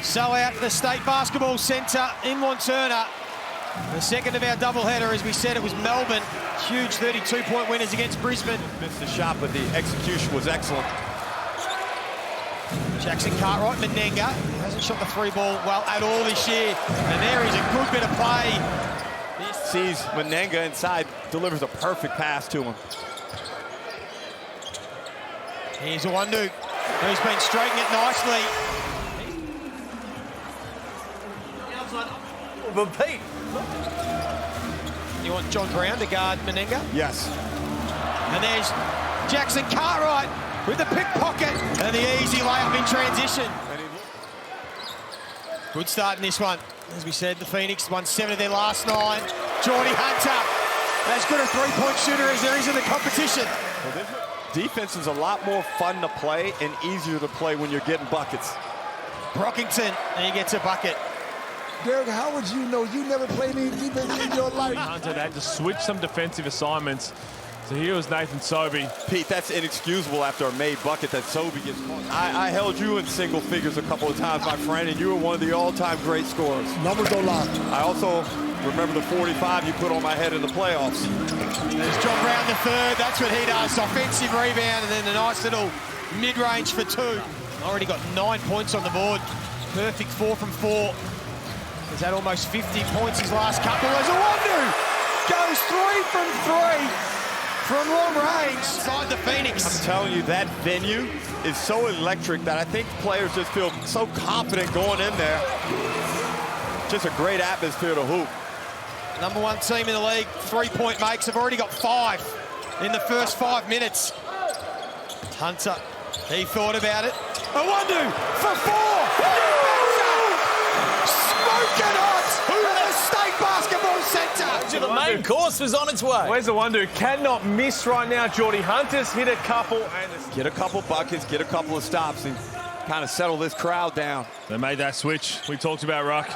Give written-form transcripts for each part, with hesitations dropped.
Sell out the State Basketball Centre in Wantirna. The second of our doubleheader, as we said, it was Melbourne. Huge 32-point winners against Brisbane. Missed the shot, but the execution was excellent. Jackson Cartwright, Menenga, hasn't shot the three ball well at all this year. And there is a good bit of play. Sees Menenga inside, delivers a perfect pass to him. Here's Awandu, who's been straightening it nicely. But Pete, you want John Brown to guard Menenga? yes. And there's Jackson Cartwright with the pickpocket and the easy layup in transition. Good start in this one. As we said, the Phoenix won 7 of their last 9. Geordie Hunter, as good a three-point shooter as there is in the competition. Defense is a lot more fun to play and easier to play when you're getting buckets. Brockington, and he gets a bucket. Derek, how would you know? You never played any defense in your life. Hunter had to switch some defensive assignments. So here was Nathan Sobey. Pete, that's inexcusable after a made bucket that Sobey gets caught. I held you in single figures a couple of times, my friend, and you were one of the all-time great scorers. Numbers don't lie. I also remember the 45 you put on my head in the playoffs. There's John Brown the third. That's what he does. Offensive rebound and then a nice little mid-range for 2. Already got 9 points on the board. Perfect 4 from 4. He's had almost 50 points his last couple. There's Awandu. Goes 3 from 3 from long range inside the Phoenix. I'm telling you, that venue is so electric that I think players just feel so confident going in there. Just a great atmosphere to hoop. Number 1 team in the league, 3-point makes. Have already got 5 in the first 5 minutes. Hunter, he thought about it. Awandu for 4. Smoking hot at the State Basketball Centre. The main course was on its way. Where's the one who cannot miss right now? Geordie Hunter's hit a couple. And Get a couple buckets, get a couple of stops, and kind of settle this crowd down. they made that switch. We talked about Ruck.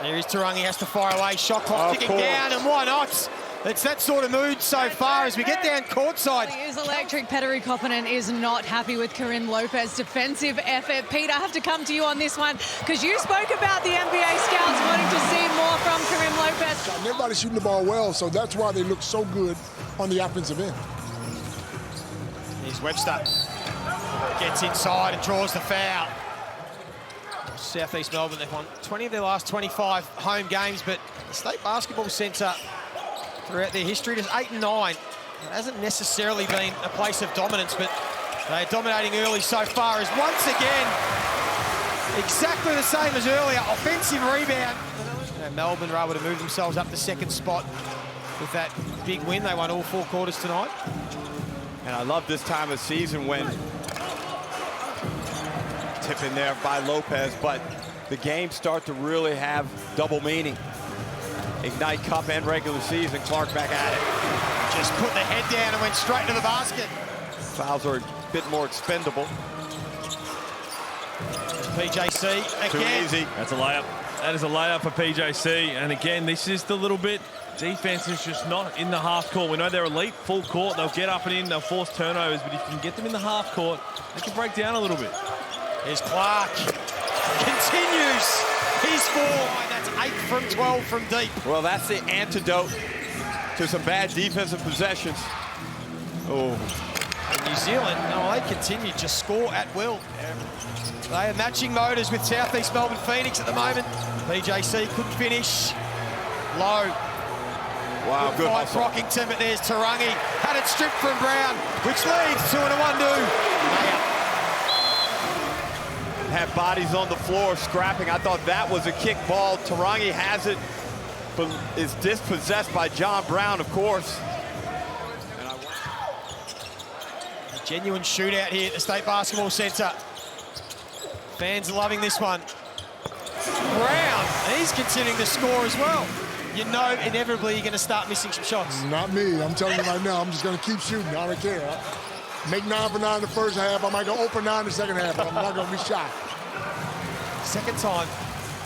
There is Tarangi, has to fire away. Shot clock Of ticking course. down, and why not? It's that sort of mood so far as we get down courtside. He is electric. Petteri Koponen is not happy with Karim Lopez's defensive effort. Pete, I have to come to you on this one because you spoke about the NBA scouts wanting to see more from Karim Lopez. And everybody's shooting the ball well, so that's why they look so good on the offensive end. Here's Webster. Gets inside and draws the foul. Southeast Melbourne, they've won 20 of their last 25 home games, but the State Basketball Centre throughout their history is 8 and 9. It hasn't necessarily been a place of dominance, but they're dominating early so far as once again, exactly the same as earlier, offensive rebound. Melbourne were able to move themselves up the 2nd spot with that big win. They won all 4 quarters tonight. And I love this time of season when tip in there by Lopez, but the games start to really have double meaning. Ignite Cup and regular season, Clark back at it. Just put the head down and went straight to the basket. Fouls are a bit more expendable. PJC again. Too easy. That's a layup. That is a layup for PJC. And again, this is the little bit. Defense is just not in the half court. We know they're elite, full court. They'll get up and in, they'll force turnovers, but if you can get them in the half court, they can break down a little bit. Here's Clark. Continues his 4. That's 8 from 12 from deep. Well, that's the antidote to some bad defensive possessions. Oh. New Zealand, no, they continue to score at will. They are matching motors with Southeast Melbourne Phoenix at the moment. PJC couldn't finish. Low. Wow, good by hustle. Brockington, but there's Tarangi. Had it stripped from Brown, which leads to an Awandu. Have bodies on the floor scrapping. I thought that was a kick ball. Tarangi has it, but is dispossessed by John Brown, of course. A genuine shootout here at the State Basketball Centre. Fans are loving this one. Brown, he's continuing to score as well. You know inevitably you're going to start missing some shots. Not me. I'm telling you right now, I'm just going to keep shooting. I don't care. Make 9 for 9 in the first half. I might go 0 for 9 in the second half, but I'm not going to be shy. Second time,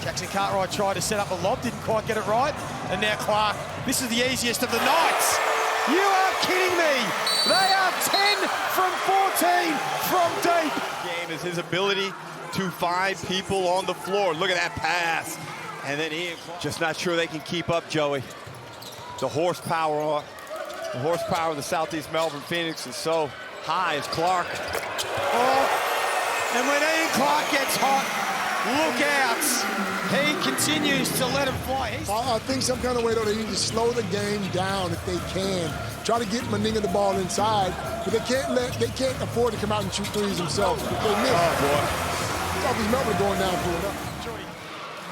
Jackson Cartwright tried to set up a lob, didn't quite get it right. And now Clark, this is the easiest of the nights. You are kidding me. They are 10 from 14 from deep. Game is his ability to find people on the floor. Look at that pass. And then just not sure they can keep up, Joey. The horsepower of the Southeast Melbourne Phoenix is so high as Clark. Oh, and when Ian Clark gets hot, look out. He continues to let him fly. I think some kind of way, though, they need to slow the game down if they can. Try to get Meninga the ball inside, but they can't afford to come out and shoot threes themselves. If they miss, oh, boy. Southeast Melbourne going down for it.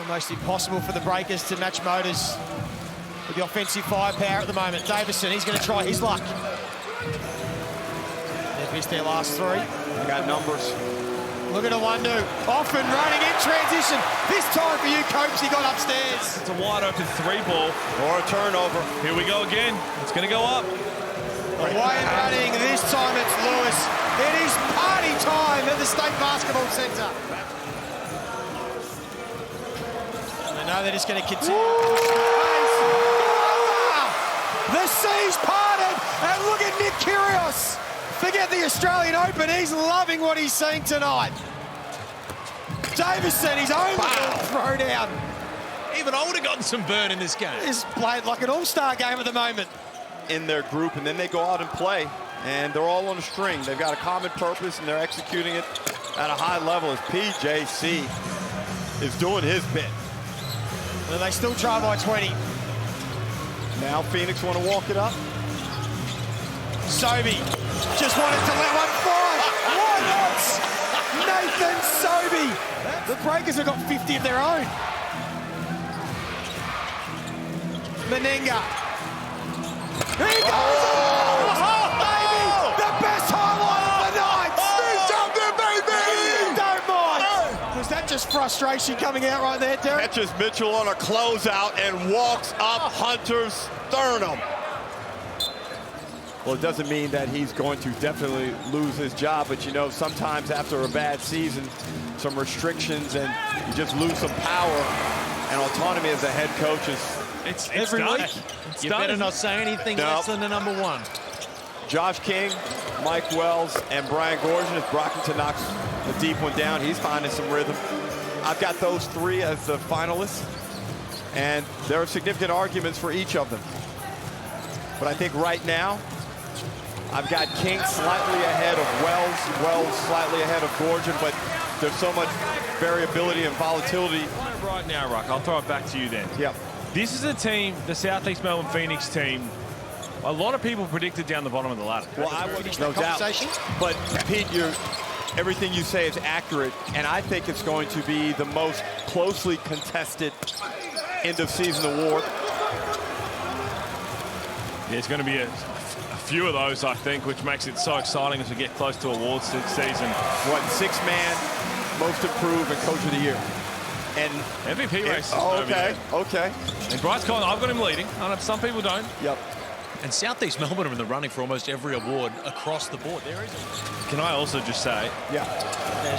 Almost impossible for the Breakers to match Motors with the offensive firepower at the moment. Davison, he's going to try his luck. They've missed their last three. They got numbers. Look at Awandu, off and running in transition. This time for you, Copes, he got upstairs. It's a wide open 3-ball. Or a turnover. Here we go again. It's going to go up. Away and running, this time it's Lewis. It is party time at the State Basketball Centre. They know they're just going to continue. The seas parted, and look at Nick Kyrgios. Forget the Australian Open, he's loving what he's seeing tonight. Davison, his own throw down. Even I would have gotten some burn in this game. It's played like an all-star game at the moment. In their group, and then they go out and play, and they're all on a string. They've got a common purpose, and they're executing it at a high level as PJC is doing his bit. And they still try by 20. Now Phoenix want to walk it up. Sobey just wanted to let one fly. Why not? Nathan Sobey. The Breakers have got 50 of their own. Meninga. Here he goes! Oh, baby! The best highlight of the night! He's up there, baby! Don't mind! Was that just frustration coming out right there, Derek? Catches Mitchell on a closeout and walks up Hunter's sternum. Well, it doesn't mean that he's going to definitely lose his job, but you know, sometimes after a bad season, some restrictions and you just lose some power and autonomy as a head coach is It's every done. week. You better not say anything less than the number one. Josh King, Mike Wells, and Brian Gorgian. If Brockington knocks a deep one down, he's finding some rhythm. I've got those three as the finalists, and there are significant arguments for each of them. But I think right now, I've got King slightly ahead of Wells slightly ahead of Gorgian, but there's so much variability and volatility. Right now, Ruck, I'll throw it back to you then. Yep. This is a team, the Southeast Melbourne Phoenix team, a lot of people predicted down the bottom of the ladder. Well, I would, no doubt. But Pete, everything you say is accurate, and I think it's going to be the most closely contested end of season award. There's going to be a few of those, I think, which makes it so exciting as we get close to awards season. What, 6-man, most improved, and coach of the year. And MVP race. Oh, okay. And Bryce Collins, I've got him leading. I know some people don't. Yep. And Southeast Melbourne are in the running for almost every award across the board. There is Can I also just say, yeah,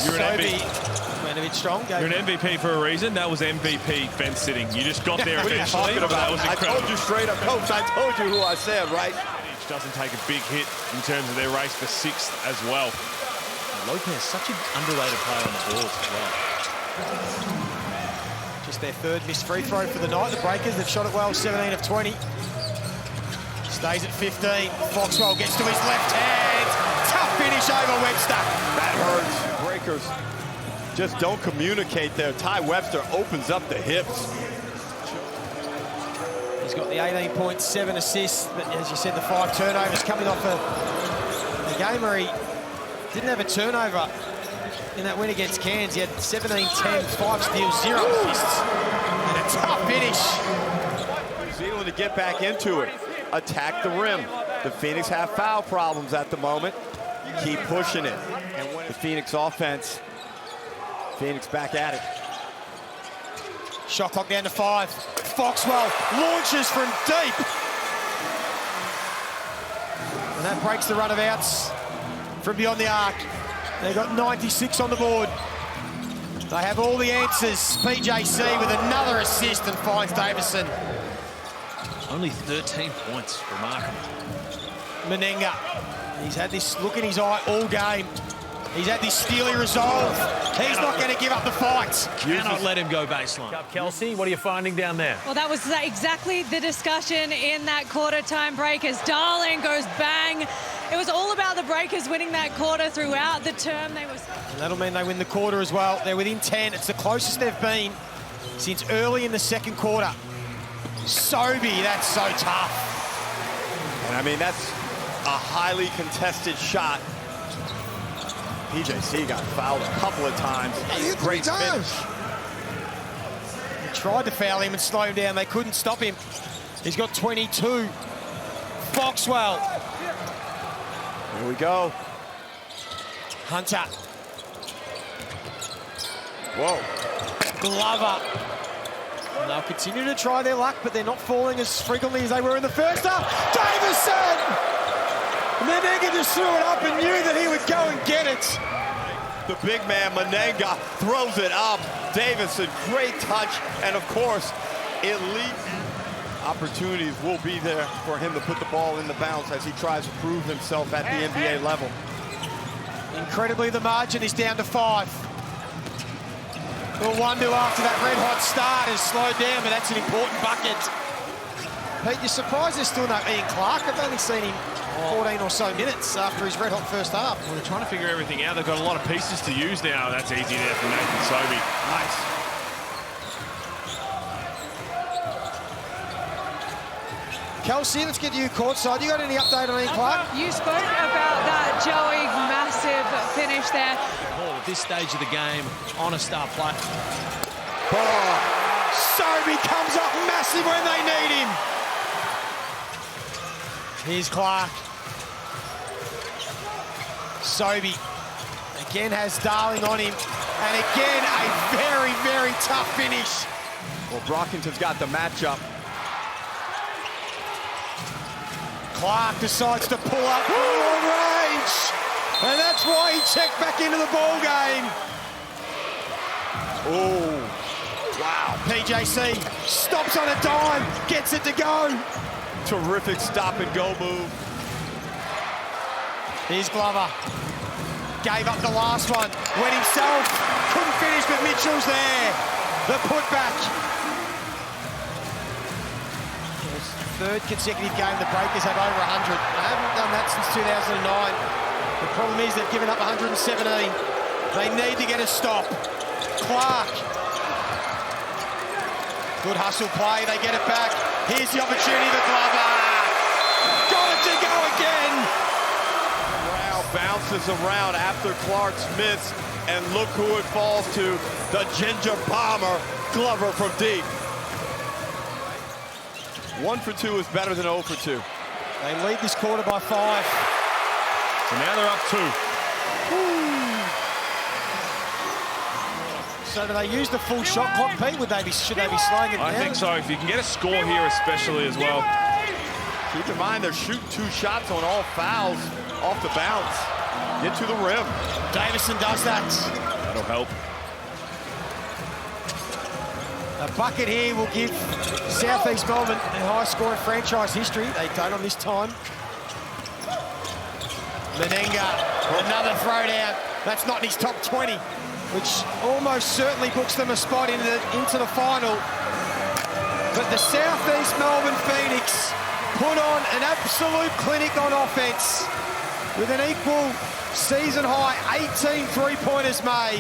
You're an MVP. Went a bit strong. You're an MVP for a reason. That was MVP fence sitting. You just got there What are you eventually. talking about? That was I incredible. told you straight up, Coach. I told you who I said, right? Doesn't take a big hit in terms of their race for 6th as well. Lopez, such an underrated player on the balls as well. Just their third missed free throw for the night. The Breakers, they've shot it well, 17 of 20. Stays at 15. Foxwell gets to his left hand. Tough finish over Webster. That hurts. Breakers just don't communicate there. Ty Webster opens up the hips. He's got the 18.7 assists, but as you said, the 5 turnovers coming off a game where he didn't have a turnover in that win against Cairns. He had 17-10, 5 steals, 0 assists, and a tough finish. New Zealand to get back into it. Attack the rim. The Phoenix have foul problems at the moment. Keep pushing it. And when the Phoenix offense, Phoenix back at it. Shot clock down to 5. Foxwell launches from deep. And that breaks the run of outs from beyond the arc. They got 96 on the board. They have all the answers. PJC with another assist and finds Davison. Only 13 points, remarkable. Meninga, he's had this look in his eye all game. He's had this steely resolve. He's not going to give up the fight. Cannot let him go baseline. Kelsey, what are you finding down there? Well, that was exactly the discussion in that quarter-time break as Darling goes bang. It was all about the Breakers winning that quarter throughout the term. And that'll mean they win the quarter as well. They're within 10. It's the closest they've been since early in the second quarter. Sobey, that's so tough. And I mean, that's a highly contested shot. PJC got fouled a couple of times. Great times. They tried to foul him and slow him down. They couldn't stop him. He's got 22. Foxwell. Here we go. Hunter. Whoa. Glover. And they'll continue to try their luck, but they're not falling as frequently as they were in the first half. Davison! Menenga just threw it up and knew that he would go and get it. The big man, Menenga, throws it up. Davison, great touch. And of course, elite opportunities will be there for him to put the ball in the bounce as he tries to prove himself at the NBA level. Incredibly, the margin is down to 5. Well, 1-2 after that red-hot start has slowed down, but that's an important bucket. Pete, you're surprised there's still no Ian Clark. I've only seen him 14 or so minutes after his red-hot first half. Well, they're trying to figure everything out. They've got a lot of pieces to use now. That's easy there for Nathan Sobey. Nice. Kelsey, let's get you courtside. You got any update on Ian Clark? You spoke about that, Joey. Massive finish there. Ball at this stage of the game on a star play. Sobey comes up massive when they need him. Here's Clark. Sobey again has Darling on him. And again, a very, very tough finish. Well, Brockington's got the matchup. Clark decides to pull up from long range. And that's why he checked back into the ball game. Oh, wow. PJC stops on a dime, gets it to go. Terrific stop-and-go move. Here's Glover. Gave up the last one. Went himself. Couldn't finish, but Mitchell's there. The putback. Third consecutive game the Breakers have over 100. They haven't done that since 2009. The problem is they've given up 117. They need to get a stop. Clark. Good hustle play. They get it back. Here's the opportunity for Glover. Got it to go again. Brown bounces around after Clark's miss. And look who it falls to. The Ginger Bomber, Glover from deep. 1 for 2 is better than 0 for 2. They lead this quarter by 5. So now they're up 2. So do they use the full shot clock, Pete? Should they be slowing it down? I think so. If you can get a score here especially as well. Keep in mind they're shooting 2 shots on all fouls off the bounce. Get to the rim. Davison does that. That'll help. A bucket here will give Southeast Melbourne their highest score in franchise history. They don't on this time. Menenga, another throwdown. That's not in his top 20, which almost certainly books them a spot into the final. But the Southeast Melbourne Phoenix put on an absolute clinic on offense with an equal season high 18 three-pointers made.